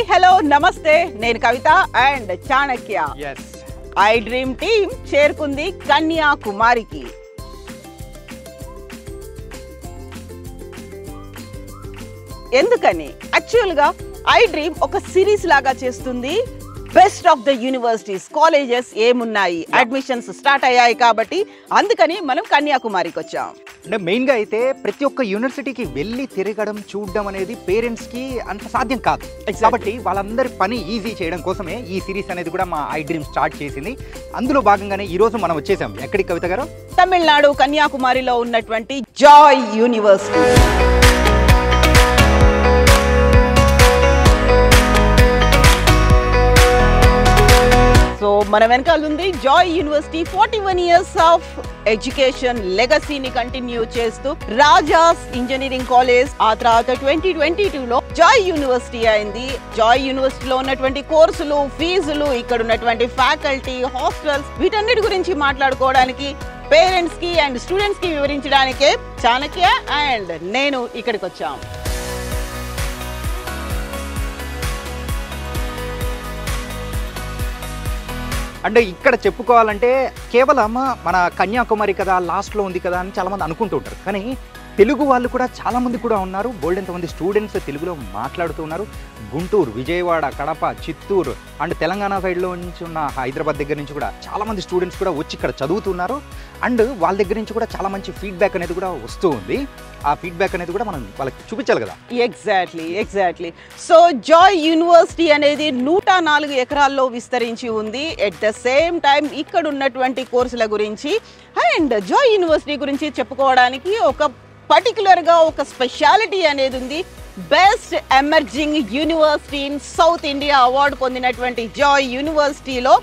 Hi hello నమస్తే నేను Kavitha and Chanakya I dream team చేరుకుంది కన్యాకుమారికి. ఎందుకని యాక్చువల్ గా ఐ డ్రీమ్ ఒక సిరీస్ లాగా చేస్తుంది. Best of the universities colleges ఏమున్నాయి, అడ్మిషన్స్ స్టార్ట్ అయ్యాయి కాబట్టి అందుకని మనం కన్యాకుమారికి వచ్చాం. అంటే మెయిన్గా అయితే ప్రతి ఒక్క యూనివర్సిటీకి వెళ్ళి తిరగడం చూడడం అనేది పేరెంట్స్కి అంత సాధ్యం కాదు. కాబట్టి వాళ్ళందరి పని ఈజీ చేయడం కోసమే ఈ సిరీస్ అనేది కూడా మా ఐ డ్రీమ్ స్టార్ట్ చేసింది. అందులో భాగంగానే ఈరోజు మనం వచ్చేసాం ఎక్కడికి కవిత గారు? తమిళనాడు కన్యాకుమారిలో ఉన్నటువంటి జాయ్ యూనివర్సిటీ. సో మన వెనకాల ఉంది Joy university. 41 years of education లెగసీని కంటిన్యూ చేస్తూ రాజాస్ ఇంజనీరింగ్ కాలేజ్, ఆ తర్వాత 2022లో జాయ్ యూనివర్సిటీ అయింది. జాయ్ యూనివర్సిటీలో ఉన్నటువంటి కోర్సులు, ఫీజులు, ఇక్కడ ఉన్నటువంటి ఫ్యాకల్టీ, హాస్టల్స్, వీటన్నిటి గురించి మాట్లాడుకోవడానికి, పేరెంట్స్ కి అండ్ స్టూడెంట్స్ కి వివరించడానికే చాణక్య అండ్ నేను ఇక్కడికి వచ్చాం. అంటే ఇక్కడ చెప్పుకోవాలంటే కేవలం మన కన్యాకుమారి కదా, లాస్ట్లో ఉంది కదా అని చాలామంది అనుకుంటూ ఉంటారు. కానీ తెలుగు వాళ్ళు కూడా చాలామంది కూడా ఉన్నారు. బోల్డెంతమంది స్టూడెంట్స్ తెలుగులో మాట్లాడుతూ ఉన్నారు. గుంటూరు, విజయవాడ, కడప, చిత్తూరు అండ్ తెలంగాణ సైడ్లో నుంచి ఉన్న హైదరాబాద్ దగ్గర నుంచి కూడా చాలామంది స్టూడెంట్స్ కూడా వచ్చి ఇక్కడ చదువుతున్నారు. అండ్ వాళ్ళ దగ్గర నుంచి కూడా చాలా మంచి ఫీడ్బ్యాక్ అనేది కూడా వస్తూ ఉంది. ఆ ఫీడ్బ్యాక్ అనేది కూడా మనం వాళ్ళకి చూపించాలి కదా. ఎగ్జాక్ట్లీ. సో జాయ్ యూనివర్సిటీ అనేది 104 ఎకరాల్లో విస్తరించి ఉంది. ఎట్ ద సేమ్ టైం ఇక్కడ ఉన్నటువంటి కోర్సుల గురించి అండ్ జాయ్ యూనివర్సిటీ గురించి చెప్పుకోవడానికి ఒక పర్టికులర్గా ఒక స్పెషాలిటీ అనేది ఉంది. Best emerging university in south India award పొందినటువంటి జాయ్ యూనివర్సిటీలో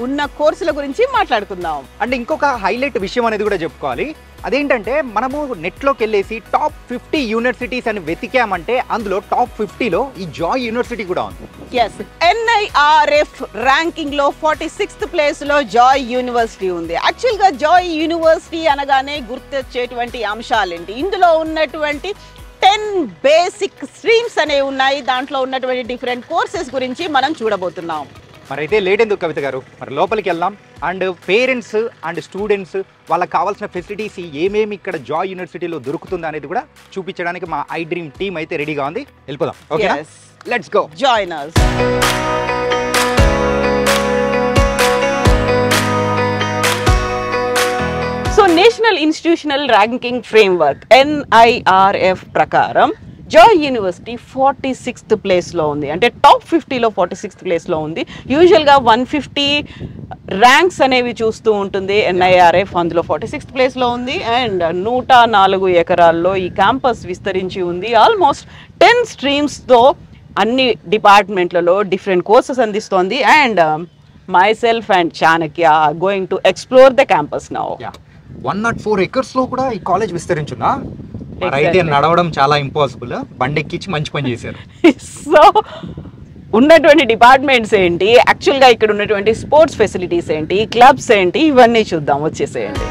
ఉన్న కోర్సుల గురించి మాట్లాడుకుందాం. అంటే ఇంకొక హైలైట్ విషయం అనేది కూడా చెప్పుకోవాలి. అదేంటంటే మనము నెట్లోకి వెళ్ళేసి టాప్ 50 యూనివర్సిటీస్ అని వెతికామంటే అందులో టాప్ 50లో ఈ జాయ్ యూనివర్సిటీ కూడా ఉంది. NIRF ర్యాంకింగ్ లో 46th ప్లేస్ లో జాయ్ యూనివర్సిటీ ఉంది. యాక్చువల్ గా జాయ్ యూనివర్సిటీ అనగానే గుర్తొచ్చేటువంటి అంశాలేంటి? ఇందులో ఉన్నటువంటి 10 బేసిక్ స్ట్రీమ్స్ అనేవి ఉన్నాయి. దాంట్లో ఉన్నటువంటి డిఫరెంట్ కోర్సెస్ గురించి మనం చూడబోతున్నాం. మరి అయితే లేట్ ఎందుకు కవిత గారు, మరి లోపలికి వెళ్దాం. అండ్ పేరెంట్స్ అండ్ స్టూడెంట్స్ వాళ్ళకి కావాల్సిన ఫెసిలిటీస్ ఏమేమి ఇక్కడ జాయ్ యూనివర్సిటీలో దొరుకుతుంది అనేది కూడా చూపించడానికి మా ఐ డ్రీమ్ టీమ్ అయితే రెడీగా ఉంది. వెళ్ళిపోదాం. Okay, let's go. Join us. So national institutional ranking framework NIRF ప్రకారం జాయ్ యూనివర్సిటీ 46th ప్లేస్లో ఉంది. అంటే టాప్ 50లో 46th ప్లేస్లో ఉంది. యూజువల్గా 150 ర్యాంక్స్ అనేవి చూస్తూ ఉంటుంది NIRF, అందులో 46th ప్లేస్లో ఉంది. అండ్ 104 ఎకరాల్లో ఈ క్యాంపస్ విస్తరించి ఉంది. ఆల్మోస్ట్ 10 స్ట్రీమ్స్తో అన్ని డిపార్ట్మెంట్లలో డిఫరెంట్ కోర్సెస్ అందిస్తోంది. And myself and Chanakya are going to explore the campus now. 104 acres-లో కూడా ఈ కాలేజ్ విస్తరించుందా? అయితే నడవడం చాలా ఇంపాసిబుల్. బండి ఎక్కించి మంచి పని చేశారు. సో ఉన్నటువంటి డిపార్ట్మెంట్స్ ఏంటి, యాక్చువల్గా ఇక్కడ ఉన్నటువంటి స్పోర్ట్స్ ఫెసిలిటీస్ ఏంటి, క్లబ్స్ ఏంటి, ఇవన్నీ చూద్దాం. వచ్చేసేయండి.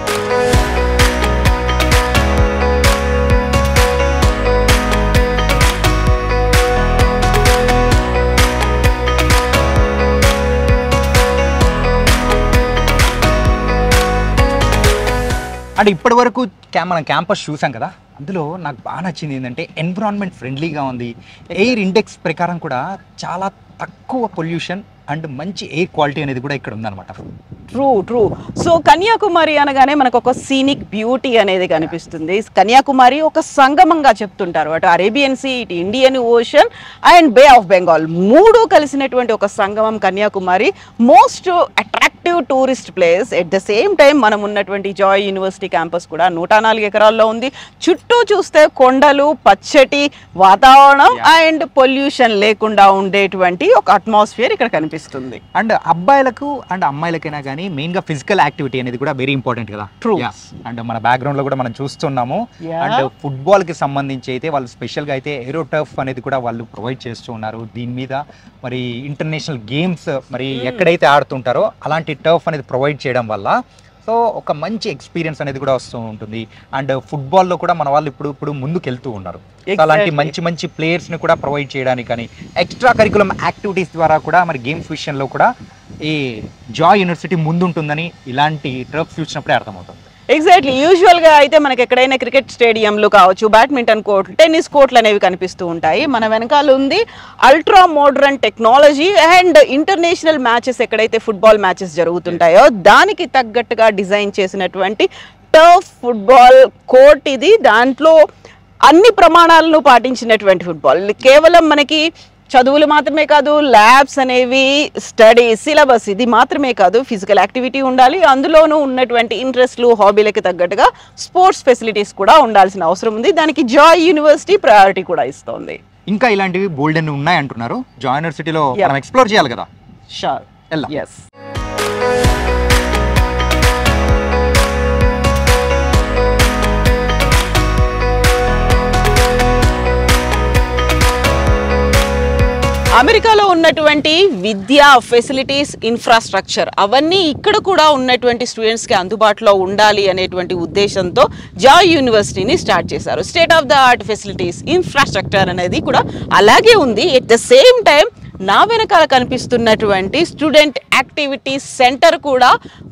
అంటే ఇప్పటి వరకు మనం క్యాంపస్ చూసాం కదా, అందులో నాకు బాగా నచ్చింది ఏంటంటే ఎన్విరాన్మెంట్ ఫ్రెండ్లీగా ఉంది. ఎయిర్ ఇండెక్స్ ప్రకారం కూడా చాలా తక్కువ పొల్యూషన్ అండ్ మంచి ఎయిర్ క్వాలిటీ అనేది కూడా ఇక్కడ ఉందన్నమాట. ట్రూ. సో కన్యాకుమారి అనగానే మనకు ఒక సీనిక్ బ్యూటీ అనేది కనిపిస్తుంది. కన్యాకుమారి ఒక సంగమంగా చెప్తుంటారు. అటు అరేబియన్ సీ, ఇటు Indian ocean and bay of Bengal, మూడు కలిసినటువంటి ఒక సంగమం Kanyakumari. Most attractive tourist place. At the same time మనం ఉన్నటువంటి జాయ్ యూనివర్సిటీ క్యాంపస్ కూడా 104 ఎకరాల్లో ఉంది. చుట్టూ చూస్తే కొండలు, పచ్చటి వాతావరణం అండ్ పొల్యూషన్ లేకుండా ఉండేటువంటి ఒక అట్మాస్ఫియర్ ఇక్కడ కనిపిస్తుంది. అండ్ అబ్బాయిలకు అండ్ అమ్మాయిలకైనా కానీ మెయిన్ గా ఫిజికల్ యాక్టివిటీ అనేది కూడా వెరీ ఇంపార్టెంట్ కదా. ట్రూ. అండ్ మన బ్యాక్గ్రౌండ్ లో కూడా మనం చూస్తున్నాము. అండ్ ఫుట్బాల్ కి సంబంధించి అయితే వాళ్ళు స్పెషల్ గా అయితే ఏరో టర్ఫ్ అనేది కూడా వాళ్ళు ప్రొవైడ్ చేస్తూ ఉన్నారు. దీని మీద మరి ఇంటర్నేషనల్ గేమ్స్ మరి ఎక్కడైతే ఆడుతుంటారో అలాంటి టర్ఫ్ అనేది ప్రొవైడ్ చేయడం వల్ల సో ఒక మంచి ఎక్స్పీరియన్స్ అనేది కూడా వస్తూ ఉంటుంది. అండ్ ఫుట్బాల్లో కూడా మన వాళ్ళు ఇప్పుడు ముందుకు వెళ్తూ ఉన్నారు. సో అలాంటి మంచి ప్లేయర్స్ని కూడా ప్రొవైడ్ చేయడానికి కానీ ఎక్స్ట్రా కరికులం యాక్టివిటీస్ ద్వారా కూడా మరి గేమ్స్ విషయంలో కూడా ఈ జాయ్ యూనివర్సిటీ ముందుంటుందని ఇలాంటి ట్రఫ్స్ చూసినప్పుడే అర్థమవుతుంది. ఎగ్జాక్ట్లీ. యూజువల్గా అయితే మనకి ఎక్కడైనా క్రికెట్ స్టేడియంలు కావచ్చు, బ్యాడ్మింటన్ కోర్ట్లు, టెన్నిస్ కోర్ట్లు అనేవి కనిపిస్తూ ఉంటాయి. మన వెనకాల ఉంది ultra modern technology and international matches ఎక్కడైతే ఫుట్బాల్ మ్యాచెస్ జరుగుతుంటాయో దానికి తగ్గట్టుగా డిజైన్ చేసినటువంటి టర్ఫ్ ఫుట్బాల్ కోర్ట్ ఇది. దాంట్లో అన్ని ప్రమాణాలను పాటించినటువంటి ఫుట్బాల్. కేవలం మనకి చదువులు మాత్రమే కాదు, ల్యాబ్స్ అనేవి, స్టడీ సిలబస్ ఇది మాత్రమే కాదు, ఫిజికల్ యాక్టివిటీ ఉండాలి. అందులోనూ ఉన్నటువంటి ఇంట్రెస్ట్లు, హాబీలకి తగ్గట్టుగా స్పోర్ట్స్ ఫెసిలిటీస్ కూడా ఉండాల్సిన అవసరం ఉంది. దానికి జాయ్ యూనివర్సిటీ ప్రయారిటీ కూడా ఇస్తోంది. ఇంకా ఇలాంటివి బోల్డెన్ ఉన్నాయి అంటున్నారు. జాయ్ యూనివర్సిటీలో మనం ఎక్స్ప్లోర్ చేయాలి కదా. షూర్. వెళ్దాం. ఎస్. అమెరికాలో ఉన్నటువంటి విద్యా ఫెసిలిటీస్, ఇన్ఫ్రాస్ట్రక్చర్ అవన్నీ ఇక్కడ కూడా ఉన్నటువంటి స్టూడెంట్స్కి అందుబాటులో ఉండాలి అనేటువంటి ఉద్దేశంతో జాయ్ యూనివర్సిటీని స్టార్ట్ చేశారు. State of the art facilities, infrastructure అనేది కూడా అలాగే ఉంది. ఎట్ ద సేమ్ టైం నా వెనకాల కనిపిస్తున్నటువంటి స్టూడెంట్ యాక్టివిటీ సెంటర్ కూడా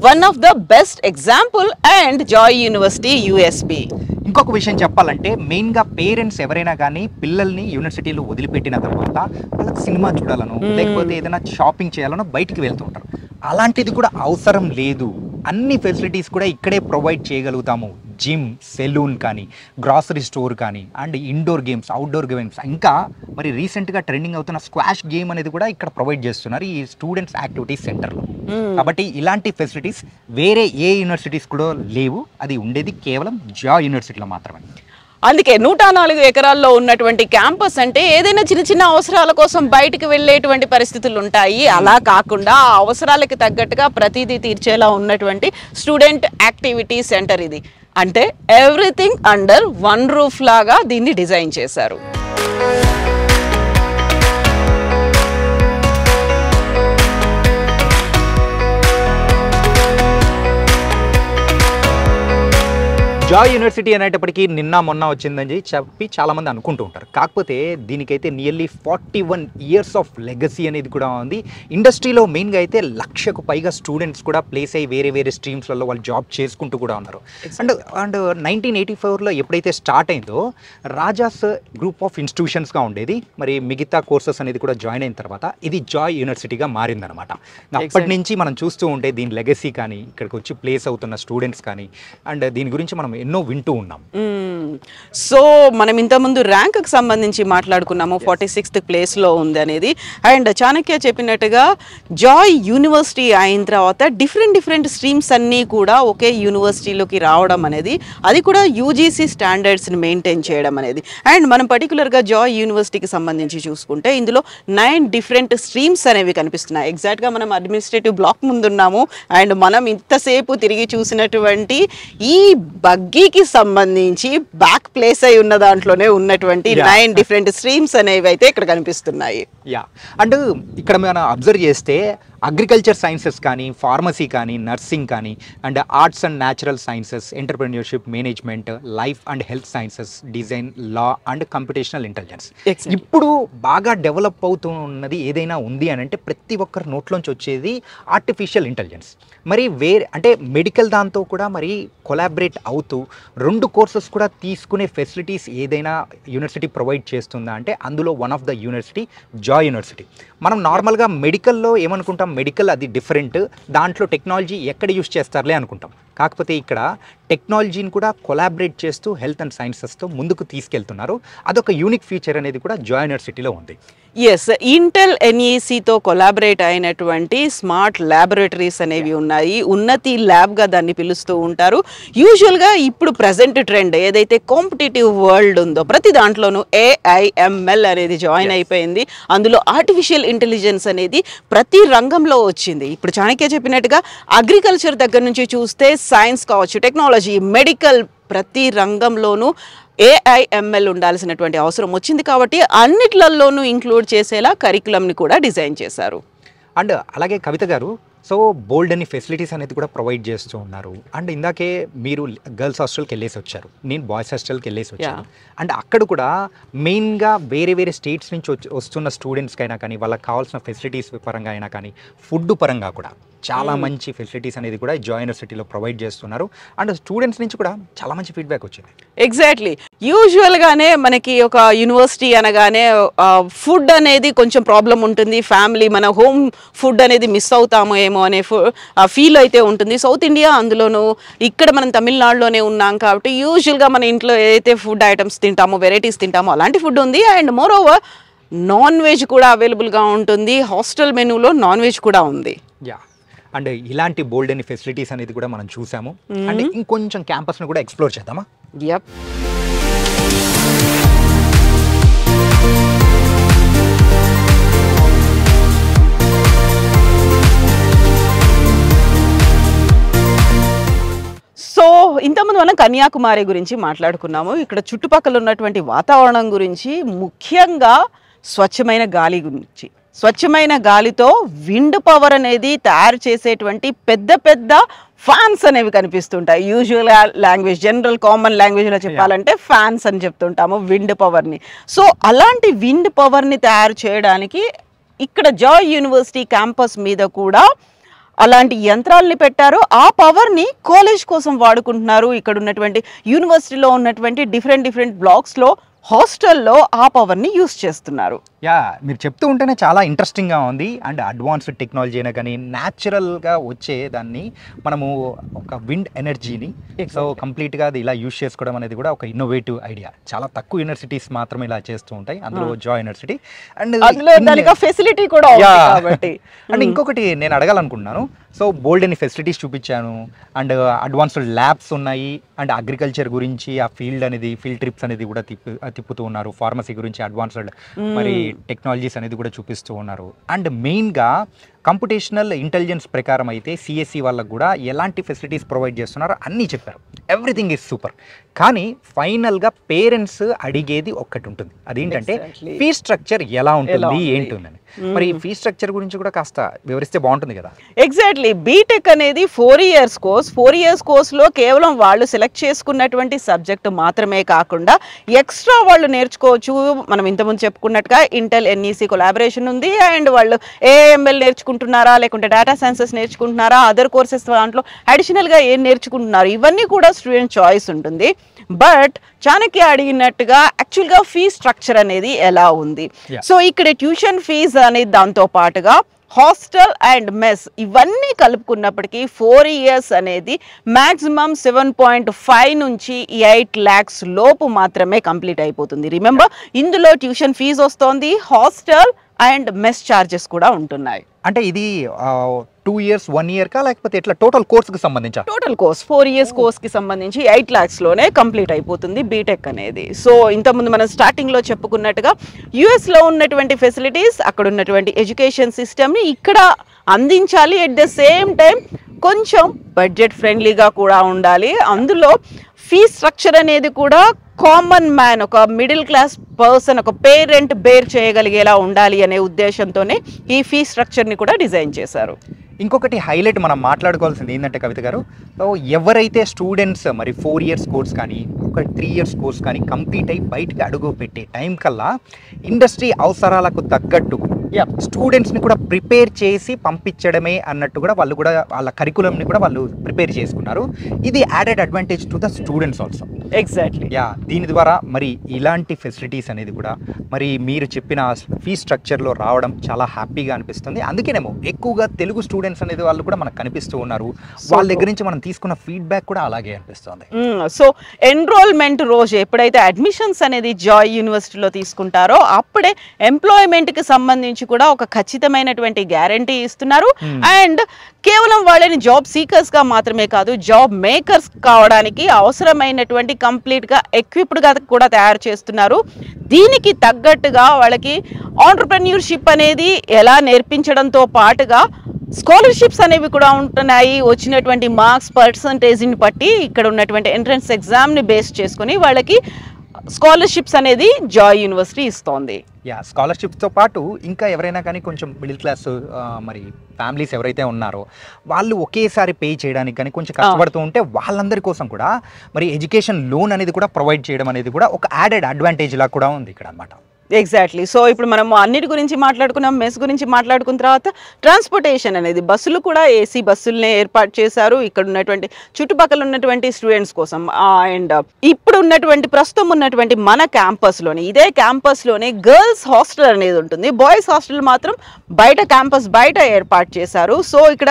one of the best example and Joy university USP. ఇంకొక విషయం చెప్పాలంటే మెయిన్గా పేరెంట్స్ ఎవరైనా కానీ పిల్లల్ని యూనివర్సిటీలో వదిలిపెట్టిన తర్వాత వాళ్ళకి సినిమా చూడాలను లేకపోతే ఏదైనా షాపింగ్ చేయాలనో బయటికి వెళ్తూ ఉంటారు. అలాంటిది కూడా అవసరం లేదు. అన్ని ఫెసిలిటీస్ కూడా ఇక్కడే ప్రొవైడ్ చేయగలుగుతాము. జిమ్, సెలూన్ కానీ, గ్రాసరీ స్టోర్ కానీ, and indoor games, outdoor games, ఇంకా మరి రీసెంట్గా ట్రెండింగ్ అవుతున్న స్క్వాష్ గేమ్ అనేది కూడా ఇక్కడ ప్రొవైడ్ చేస్తున్నారు ఈ స్టూడెంట్స్ యాక్టివిటీస్ సెంటర్లో. కాబట్టి ఇలాంటి ఫెసిలిటీస్ వేరే ఏ యూనివర్సిటీస్ కూడా లేవు. అది ఉండేది కేవలం జాయ్ యూనివర్సిటీలో మాత్రమే. అందుకే 104 ఎకరాల్లో ఉన్నటువంటి క్యాంపస్ అంటే ఏదైనా చిన్న చిన్న అవసరాల కోసం బయటికి వెళ్ళేటువంటి పరిస్థితులు ఉంటాయి. అలా కాకుండా ఆ అవసరాలకి తగ్గట్టుగా ప్రతిదీ తీర్చేలా ఉన్నటువంటి స్టూడెంట్ యాక్టివిటీ సెంటర్ ఇది. అంటే ఎవ్రీథింగ్ అండర్ వన్ రూఫ్ లాగా దీన్ని డిజైన్ చేశారు. జాయ్ యూనివర్సిటీ అనేటప్పటికీ నిన్న మొన్న వచ్చిందని చెప్పి చాలామంది అనుకుంటూ ఉంటారు. కాకపోతే దీనికైతే నియర్లీ 41 years ఆఫ్ లెగసీ అనేది కూడా ఉంది. ఇండస్ట్రీలో మెయిన్గా అయితే 1,00,000కు పైగా స్టూడెంట్స్ కూడా ప్లేస్ అయ్యి వేరే స్ట్రీమ్స్లలో వాళ్ళు జాబ్ చేసుకుంటూ కూడా ఉన్నారు. అండ్ 1984లో ఎప్పుడైతే స్టార్ట్ అయిందో రాజాస్ గ్రూప్ ఆఫ్ ఇన్స్టిట్యూషన్స్గా ఉండేది. మరి మిగతా కోర్సెస్ అనేది కూడా జాయిన్ అయిన తర్వాత ఇది జాయ్ యూనివర్సిటీగా మారిందనమాట. అప్పటి నుంచి మనం చూస్తూ ఉంటే దీని లెగసీ కానీ, ఇక్కడికి వచ్చి ప్లేస్ అవుతున్న స్టూడెంట్స్ కానీ, అండ్ దీని గురించి మనం ఎన్నో వింటూ ఉన్నాం. సో మనం ఇంతకుముందు ర్యాంక్కి సంబంధించి మాట్లాడుకున్నాము. 46th ప్లేస్లో ఉంది అనేది. అండ్ చాణక్య చెప్పినట్టుగా జాయ్ యూనివర్సిటీ అయిన తర్వాత డిఫరెంట్ స్ట్రీమ్స్ అన్నీ కూడా ఒకే యూనివర్సిటీలోకి రావడం అనేది, అది కూడా యూజీసీ స్టాండర్డ్స్ని మెయింటైన్ చేయడం అనేది. అండ్ మనం పర్టికులర్గా జాయ్ యూనివర్సిటీకి సంబంధించి చూసుకుంటే ఇందులో 9 డిఫరెంట్ స్ట్రీమ్స్ అనేవి కనిపిస్తున్నాయి. ఎగ్జాక్ట్గా మనం అడ్మినిస్ట్రేటివ్ బ్లాక్ ముందున్నాము. అండ్ మనం ఇంతసేపు తిరిగి చూసినటువంటి ఈ బగ్గీకి సంబంధించి బ్యాక్ ప్లేస్ అయి ఉన్న దాంట్లోనే ఉన్నటువంటి 9 డిఫరెంట్ స్ట్రీమ్స్ అనేవి అయితే ఇక్కడ కనిపిస్తున్నాయి. అండ్ ఇక్కడ మనం అబ్జర్వ్ చేస్తే అగ్రికల్చర్ సైన్సెస్ కానీ, ఫార్మసీ కానీ, నర్సింగ్ కానీ, and arts and natural sciences, entrepreneurship, management, life and health sciences, design, law and computational intelligence. ఇప్పుడు బాగా డెవలప్ అవుతున్నది ఏదైనా ఉంది అని అంటే ప్రతి ఒక్కరి నోట్లోంచి వచ్చేది ఆర్టిఫిషియల్ ఇంటెలిజెన్స్. మరి అంటే మెడికల్ దాంతో కూడా మరి కొలాబరేట్ అవుతూ 2 కోర్సెస్ కూడా తీసుకునే ఫెసిలిటీస్ ఏదైనా యూనివర్సిటీ ప్రొవైడ్ చేస్తుందా అంటే అందులో one of the university Joy university. మనం నార్మల్గా మెడికల్లో ఏమనుకుంటాం, మెడికల్ అది డిఫరెంట్, దాంట్లో టెక్నాలజీ ఎక్కడ యూస్ చేస్తారులే అనుకుంటాం. కాకపోతే ఇక్కడ టెక్నాలజీని కూడా కొలాబరేట్ చేస్తూ హెల్త్ అండ్ సైన్సెస్తో ముందుకు తీసుకెళ్తున్నారు. అదొక యూనిక్ ఫీచర్ అనేది కూడా జాయ్ యూనివర్సిటీలో ఉంది. ఎస్, ఇంటెల్ ఎన్ఈసితో కొలాబరేట్ అయినటువంటి స్మార్ట్ ల్యాబొరేటరీస్ అనేవి ఉన్నాయి. ఉన్నతి ల్యాబ్గా దాన్ని పిలుస్తూ ఉంటారు. యూజువల్గా ఇప్పుడు ప్రజెంట్ ట్రెండ్ ఏదైతే కాంపిటేటివ్ వరల్డ్ ఉందో ప్రతి దాంట్లోనూ AIML అనేది జాయిన్ అయిపోయింది. అందులో ఆర్టిఫిషియల్ ఇంటెలిజెన్స్ అనేది ప్రతి రంగంలో వచ్చింది. ఇప్పుడు చాణక్య చెప్పినట్టుగా అగ్రికల్చర్ దగ్గర నుంచి చూస్తే సైన్స్ కావచ్చు, టెక్నాలజీ, మెడికల్, ప్రతి రంగంలోనూ AIML ఉండాల్సినటువంటి అవసరం వచ్చింది. కాబట్టి అన్నిట్లలోనూ ఇంక్లూడ్ చేసేలా కరికులంని కూడా డిజైన్ చేశారు. అండ్ అలాగే కవిత గారు, సో బోల్డ్ అని ఫెసిలిటీస్ అనేది కూడా ప్రొవైడ్ చేస్తూ ఉన్నారు. అండ్ ఇందాకే మీరు గర్ల్స్ హాస్టల్కి వెళ్ళేసి వచ్చారు, నేను బాయ్స్ హాస్టల్కి వెళ్ళేసి వచ్చాను. అండ్ అక్కడ కూడా మెయిన్గా వేరే వేరే స్టేట్స్ నుంచి వస్తున్న స్టూడెంట్స్కి అయినా కానీ వాళ్ళకి కావాల్సిన ఫెసిలిటీస్ పరంగా అయినా కానీ ఫుడ్ పరంగా కూడా చాలా మంచి ఫెసిలిటీస్ అనేది కూడా జాయ్ యూనివర్సిటీలో ప్రొవైడ్ చేస్తున్నారు. అండ్ స్టూడెంట్స్ నుంచి కూడా చాలా మంచి ఫీడ్బ్యాక్ వచ్చింది. ఎగ్జాక్ట్లీ. యూజువల్గానే మనకి ఒక యూనివర్సిటీ అనగానే ఫుడ్ అనేది కొంచెం ప్రాబ్లం ఉంటుంది, ఫ్యామిలీ మన హోమ్ ఫుడ్ అనేది మిస్ అవుతామో ఏమో అనే ఫీల్ అయితే ఉంటుంది. సౌత్ ఇండియా, అందులోనూ ఇక్కడ మనం తమిళనాడులోనే ఉన్నాం కాబట్టి యూజువల్గా మన ఇంట్లో ఏదైతే ఫుడ్ ఐటమ్స్ తింటామో, వెరైటీస్ తింటామో అలాంటి ఫుడ్ ఉంది. And more over non veg కూడా అవైలబుల్గా ఉంటుంది. హాస్టల్ మెనూలో నాన్ వెజ్ కూడా ఉంది. యా, అండ్ ఇలాంటి బోల్డ్ అని ఫెసిలిటీస్ అనేది కూడా మనం చూసాము. అండ్ ఇంకొంచెం క్యాంపస్ను కూడా ఎక్స్ప్లోర్ చేద్దామా? యప్. సో ఇంతకుముందు మనం కన్యాకుమారి గురించి మాట్లాడుకున్నాము. ఇక్కడ చుట్టుపక్కల ఉన్నటువంటి వాతావరణం గురించి, ముఖ్యంగా స్వచ్ఛమైన గాలి గురించి. స్వచ్ఛమైన గాలితో విండ్ పవర్ అనేది తయారు చేసేటువంటి పెద్ద పెద్ద ఫ్యాన్స్ అనేవి కనిపిస్తుంటాయి. యూజువల్ లాంగ్వేజ్, జనరల్ కామన్ లాంగ్వేజ్లో చెప్పాలంటే ఫ్యాన్స్ అని చెప్తుంటాము విండ్ పవర్ని. సో అలాంటి విండ్ పవర్ని తయారు చేయడానికి ఇక్కడ జాయ్ యూనివర్సిటీ క్యాంపస్ మీద కూడా అలాంటి యంత్రాలని పెట్టారు. ఆ పవర్ని కాలేజ్ కోసం వాడుకుంటున్నారు. ఇక్కడ ఉన్నటువంటి యూనివర్సిటీలో ఉన్నటువంటి డిఫరెంట్ బ్లాక్స్లో, హాస్టల్లో ఆ పవర్ని యూస్ చేస్తున్నారు. యా, మీరు చెప్తూ ఉంటేనే చాలా ఇంట్రెస్టింగ్గా ఉంది. అండ్ అడ్వాన్స్డ్ టెక్నాలజీ అయినా కానీ న్యాచురల్గా వచ్చే దాన్ని మనము ఒక విండ్ ఎనర్జీని సో కంప్లీట్గా అది ఇలా యూస్ చేసుకోవడం అనేది కూడా ఒక ఇన్నోవేటివ్ ఐడియా. చాలా తక్కువ యూనివర్సిటీస్ మాత్రమే ఇలా చేస్తూ ఉంటాయి, అందులో జాయ్ యూనివర్సిటీ. అండ్ దానికి ఫెసిలిటీ కూడా కాబట్టి. అండ్ ఇంకొకటి నేను అడగాలనుకుంటున్నాను. సో బోల్డ్ అని ఫెసిలిటీస్ చూపించాను, అండ్ అడ్వాన్స్డ్ ల్యాబ్స్ ఉన్నాయి, అండ్ అగ్రికల్చర్ గురించి ఆ ఫీల్డ్ ట్రిప్స్ అనేది కూడా తిప్పుతూ ఉన్నారు. ఫార్మసీ గురించి అడ్వాన్స్డ్ మరి టెక్నాలజీస్ అనేది కూడా చూపిస్తూ ఉన్నారు. అండ్ మెయిన్గా కంప్యూటేషనల్ ఇంటెలిజెన్స్ ప్రకారం అయితే సిఎస్సి వాళ్ళకు కూడా ఎలాంటి ఫెసిలిటీస్ ప్రొవైడ్ చేస్తున్నారో అన్నీ చెప్పారు. Everything is super. కానీ ఫైనల్గా పేరెంట్స్ అడిగేది ఒక్కటి ఉంటుంది, అదేంటంటే ఫీ స్ట్రక్చర్ ఎలా ఉంటుంది ఏంటుందని. మరి ఫీ స్ట్రక్చర్ గురించి కూడా కాస్త వివరిస్తే బాగుంటుంది కదా. ఎగ్జాక్ట్లీ. బీటెక్ అనేది 4 years కోర్స్. 4 years కోర్స్లో కేవలం వాళ్ళు సెలెక్ట్ చేసుకున్నటువంటి సబ్జెక్టు మాత్రమే కాకుండా ఎక్స్ట్రా వాళ్ళు నేర్చుకోవచ్చు. మనం ఇంతకుముందు చెప్పుకున్నట్టుగా ఇంటెల్ ఎన్ఈసి కొలాబరేషన్ ఉంది. అండ్ వాళ్ళు ఏఎంఎల్ నేర్చుకుంటున్నారా, లేకుంటే డేటా సైన్సెస్ నేర్చుకుంటున్నారా, అదర్ కోర్సెస్ దాంట్లో అడిషనల్గా ఏం నేర్చుకుంటున్నారు, ఇవన్నీ కూడా స్టూడెంట్ చాయిస్ ఉంటుంది. బట్ చాణక్య అడిగినట్టుగా యాక్చువల్గా ఫీ స్ట్రక్చర్ అనేది ఎలా ఉంది. సో ఇక్కడ ట్యూషన్ ఫీజ్ అనేది దాంతో పాటుగా హాస్టల్ అండ్ మెస్ ఇవన్నీ కలుపుకున్నప్పటికీ 4 years అనేది మ్యాక్సిమం 7.5 నుంచి 8 lakhs లోపు మాత్రమే కంప్లీట్ అయిపోతుంది. రిమెంబర్, ఇందులో ట్యూషన్ ఫీజు వస్తుంది, హాస్టల్ అండ్ మెస్ ఛార్జెస్ కూడా ఉంటున్నాయి. అంటే ఇది 2 years 1 year కా లేకపోతే ఎట్లా టోటల్ కోర్స్కి సంబంధించి? టోటల్ కోర్స్ 4 years కోర్స్కి సంబంధించి 8 lakhs లోనే కంప్లీట్ అయిపోతుంది బీటెక్ అనేది. సో ఇంతకుముందు మనం స్టార్టింగ్లో చెప్పుకున్నట్టుగా యుఎస్లో ఉన్నటువంటి ఫెసిలిటీస్, అక్కడ ఉన్నటువంటి ఎడ్యుకేషన్ సిస్టమ్ని ఇక్కడ అందించాలి. ఎట్ ద సేమ్ టైం కొంచెం బడ్జెట్ ఫ్రెండ్లీగా కూడా ఉండాలి. అందులో ఫీ స్ట్రక్చర్ అనేది కూడా కామన్ మ్యాన్, ఒక మిడిల్ క్లాస్ పర్సన్, ఒక పేరెంట్ బేర్ చేయగలిగేలా ఉండాలి అనే ఉద్దేశంతోనే ఈ ఫీ స్ట్రక్చర్ని కూడా డిజైన్ చేశారు. ఇంకొకటి హైలైట్ మనం మాట్లాడుకోవాల్సింది ఏంటంటే కవిత గారు, ఎవరైతే స్టూడెంట్స్ మరి 4 years కోర్స్ కానీ ఒక 3 years కోర్స్ కానీ కంప్లీట్ అయ్యి బయటకు అడుగు పెట్టే టైం కల్లా ఇండస్ట్రీ అవసరాలకు తగ్గట్టు స్టూడెంట్స్ని కూడా ప్రిపేర్ చేసి పంపించడమే అన్నట్టు కూడా వాళ్ళు కూడా వాళ్ళ కరికులంని కూడా వాళ్ళు ప్రిపేర్ చేసుకున్నారు. ఇది added advantage to the students also. Exactly. Yeah, దీని ద్వారా మరి ఇలాంటి ఫెసిలిటీస్ అనేది కూడా మరి మీరు చెప్పిన ఫీ స్ట్రక్చర్లో రావడం చాలా హ్యాపీగా అనిపిస్తుంది. అందుకేనేమో ఎక్కువగా తెలుగు స్టూడెంట్స్ అనేది వాళ్ళు కూడా మనకు కనిపిస్తూ ఉన్నారు. వాళ్ళ దగ్గర నుంచి మనం తీసుకున్న ఫీడ్బ్యాక్ కూడా అలాగే అనిపిస్తుంది. సో ఎన్రోల్మెంట్ రోజు ఎప్పుడైతే అడ్మిషన్స్ అనేది జాయ్ యూనివర్సిటీలో తీసుకుంటారో అప్పుడే ఎంప్లాయ్మెంట్కి సంబంధించి కూడా ఒక ఖచ్చితమైనటువంటి గ్యారంటీ ఇస్తున్నారు. అండ్ కేవలం వాళ్ళని జాబ్ సీకర్స్గా మాత్రమే కాదు, జాబ్ మేకర్స్ కావడానికి అవసరమైనటువంటి కంప్లీట్గా ఎక్విప్డ్గా కూడా తయారు చేస్తున్నారు. దీనికి తగ్గట్టుగా వాళ్ళకి ఆంటర్ప్రెన్యూర్షిప్ అనేది ఎలా నేర్పించడంతో పాటుగా స్కాలర్షిప్స్ అనేవి కూడా ఉంటున్నాయి. వచ్చినటువంటి మార్క్స్ పర్సంటేజ్ని బట్టి ఇక్కడ ఉన్నటువంటి ఎంట్రన్స్ ఎగ్జామ్ని బేస్ చేసుకుని వాళ్ళకి స్కాలర్షిప్స్ అనేది జాయ్ యూనివర్సిటీ ఇస్తోంది. యా స్కాలర్షిప్తో పాటు ఇంకా ఎవరైనా కానీ కొంచెం మిడిల్ క్లాస్ మరి ఫ్యామిలీస్ ఎవరైతే ఉన్నారో వాళ్ళు ఒకేసారి పే చేయడానికి కానీ కొంచెం కష్టపడుతూ ఉంటే వాళ్ళందరి కోసం కూడా మరి ఎడ్యుకేషన్ లోన్ అనేది కూడా ప్రొవైడ్ చేయడం అనేది కూడా ఒక యాడెడ్ అడ్వాంటేజ్ లా కూడా ఉంది ఇక్కడ అన్నమాట. ఎగ్జాక్ట్లీ. సో ఇప్పుడు మనం అన్నిటి గురించి మాట్లాడుకున్నాం, మెస్ గురించి మాట్లాడుకున్న తర్వాత ట్రాన్స్పోర్టేషన్ అనేది బస్సులు కూడా ఏసీ బస్సులనే ఏర్పాటు చేశారు ఇక్కడ ఉన్నటువంటి చుట్టుపక్కల ఉన్నటువంటి స్టూడెంట్స్ కోసం. అండ్ ఇప్పుడు ఉన్నటువంటి ప్రస్తుతం ఉన్నటువంటి మన క్యాంపస్లోని ఇదే క్యాంపస్లోనే గర్ల్స్ హాస్టల్ అనేది ఉంటుంది. బాయ్స్ హాస్టల్ మాత్రం బయట క్యాంపస్ బయట ఏర్పాటు చేశారు. సో ఇక్కడ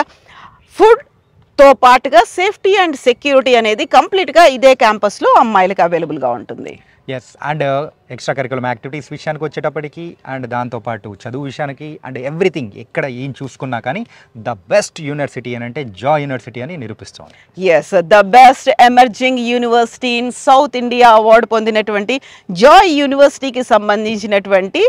ఫుడ్తో పాటుగా సేఫ్టీ అండ్ సెక్యూరిటీ అనేది కంప్లీట్గా ఇదే క్యాంపస్లో అమ్మాయిలకు అవైలబుల్గా ఉంటుంది. Yes. And extra curriculum activities విషయానికి వచ్చేటప్పటికి అండ్ దాంతోపాటు చదువు విషయానికి అండ్ ఎవ్రీథింగ్ ఎక్కడ ఏం చూసుకున్నా కానీ ద బెస్ట్ యూనివర్సిటీ అని అంటే జాయ్ యూనివర్సిటీ అని నిరూపిస్తోంది. Yes, the best emerging university in south India award పొందినటువంటి జాయ్ యూనివర్సిటీకి సంబంధించినటువంటి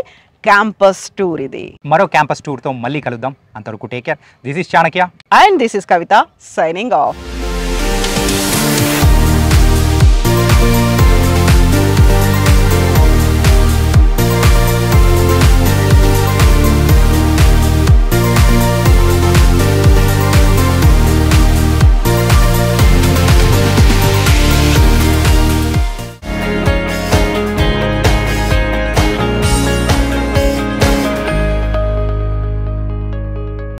క్యాంపస్ టూర్ ఇది. మరో క్యాంపస్ టూర్తో మళ్ళీ కలుద్దాం. అంతవరకు take care. This is Chanakya and this is Kavitha signing off.